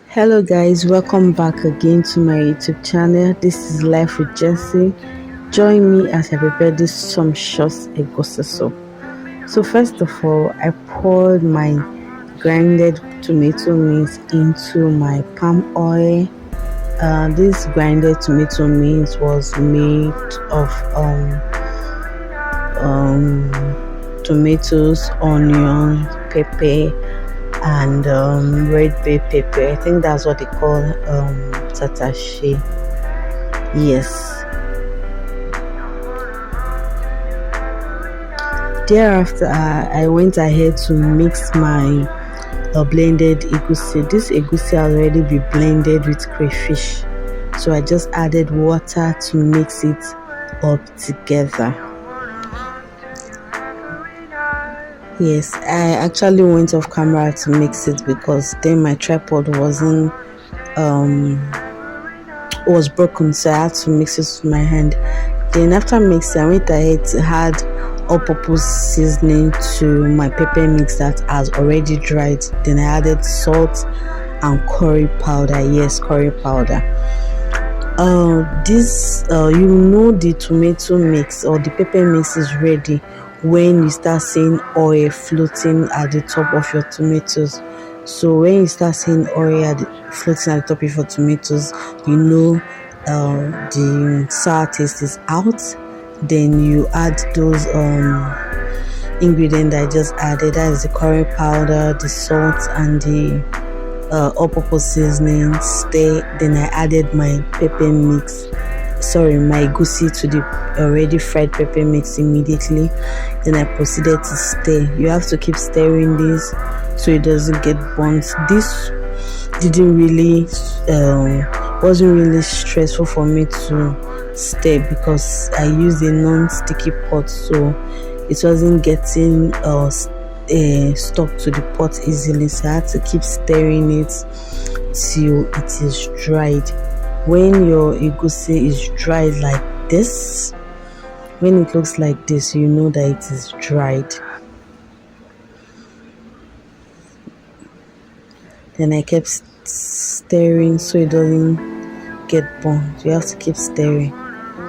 Hello guys, welcome back again to my YouTube channel. This is Life with Jessie. Join me as I prepare this sumptuous egusi soup. So first of all, I poured my grinded tomato mix into my palm oil. This grinded tomato mix was made of tomatoes, onion, pepper, and red bell pepper. I think that's what they call tatashe. Yes. Thereafter, I went ahead to mix my blended egusi. This egusi has already been blended with crayfish, so I just added water to mix it up together. Yes, I actually went off camera to mix it because then my tripod was broken, so I had to mix it with my hand. Then after mixing, I went ahead to add all-purpose seasoning to my pepper mix that has already dried. Then I added salt and curry powder. Yes, curry powder. You know the tomato mix or the pepper mix is ready when you start seeing oil floating at the top of your tomatoes. So when you start seeing oil floating at the top of your tomatoes, you know the sour taste is out. Then you add those ingredients that I just added. That is the curry powder, the salt, and the all-purpose seasoning. Then I added my pepper mix. My egusi to the already fried pepper mix immediately. Then I proceeded to stir. You have to keep stirring this so it doesn't get burnt. This wasn't really stressful for me to stir because I used a non-sticky pot, so it wasn't getting stuck to the pot easily. So I had to keep stirring it till it is dried. When your egusi is dried like this, when it looks like this, you know that it is dried. Then I kept stirring so it doesn't get burnt. You have to keep stirring.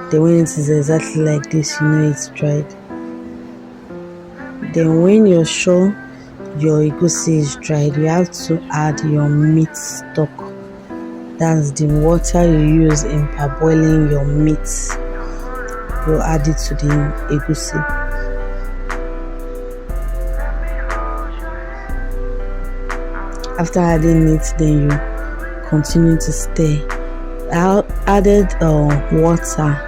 Then when it is exactly like this, you know it's dried. Then when you're sure your egusi is dried, you have to add your meat stock. That's the water you use in parboiling your meat. You add it to the egusi. After adding it, then you continue to stir. I added water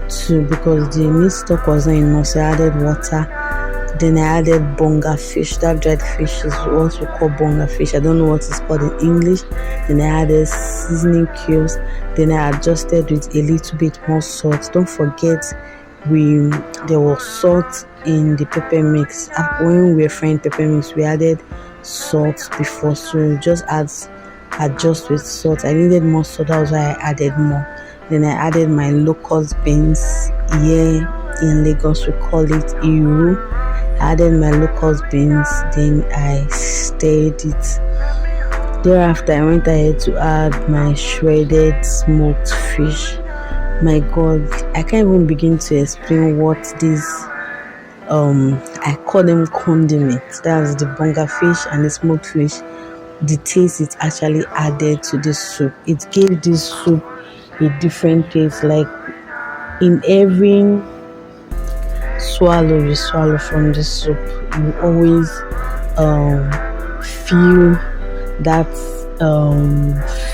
too because the meat stock wasn't enough, so I added water. Then I added bonga fish. That dried fish is what we call bonga fish. I don't know what it's called in English. Then I added seasoning cubes. Then I adjusted with a little bit more salt. Don't forget, there was salt in the pepper mix. When we were frying pepper mix, we added salt before, so just adjust with salt. I needed more salt, that was why I added more. Then I added my locust beans. Here in Lagos we call it iru. I added my locust beans, then I stirred it. Thereafter I went ahead to add my shredded smoked fish. My god, I can't even begin to explain what this I call them condiments. That's the bonga fish and the smoked fish. The taste it actually added to the soup. It gave this soup a different taste. Like in every swallow you swallow from the soup, you always feel that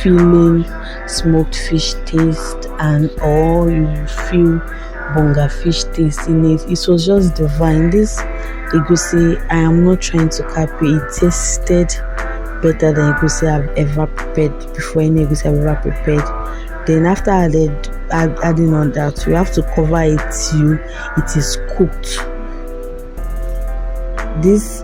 feeling smoked fish taste, and or you feel bonga fish taste in it. It was just divine. This egusi, I am not trying to copy, it tasted better than egusi I've ever prepared before, any egusi I've ever prepared. Then after adding on that, you have to cover it till it is cooked. This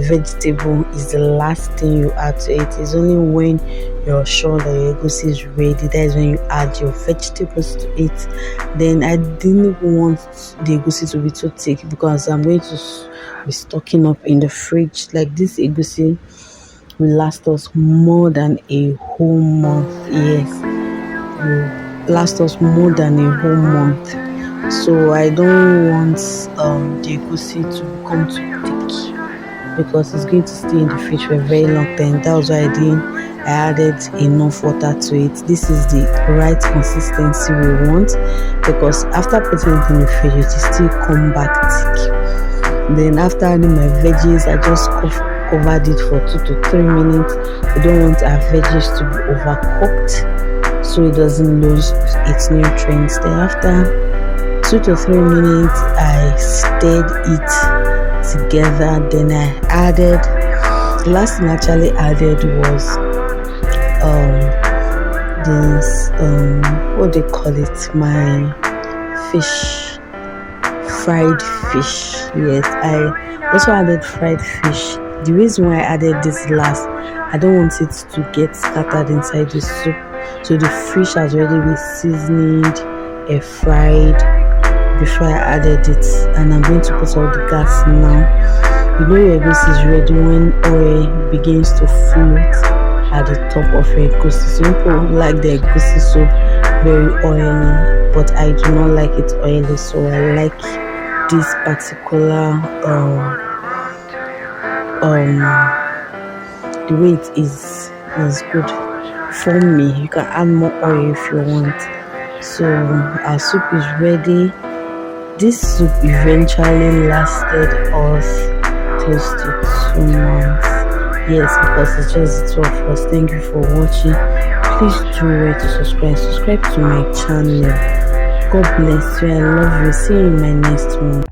vegetable is the last thing you add to it. It's only when you're sure that your egusi is ready, that is when you add your vegetables to it. Then I didn't even want the egusi to be too thick because I'm going to be stocking up in the fridge. Like this egusi will last us more than a whole month. Yes, will last us more than a whole month. So I don't want the egusi to become too thick because it's going to stay in the fridge for a very long time. That was why I added enough water to it. This is the right consistency we want, because after putting it in the fridge it will still come back thick. Then after adding my veggies, I just covered it for 2 to 3 minutes. We don't want our veggies to be overcooked so it doesn't lose its nutrients. Then after 2 to 3 minutes I stirred it together. Then I added, the last thing I actually added was this what they call it, my fish, fried fish. Yes, I also added fried fish. The reason why I added this last, I don't want it to get scattered inside the soup, so the fish has already been seasoned and fried before I added it. And I'm going to put out the gas now. You know your egusi is ready when oil begins to float at the top of your egusi. Some people like the egusi soup very oily, but I do not like it oily, so I like this particular the way it is good for me. You can add more oil if you want. So our soup is ready. This soup eventually lasted us close to 2 months. Yes, because it's just the two of us. Thank you for watching. Please do remember to subscribe to my channel. God bless you. I love you. See you in my next one.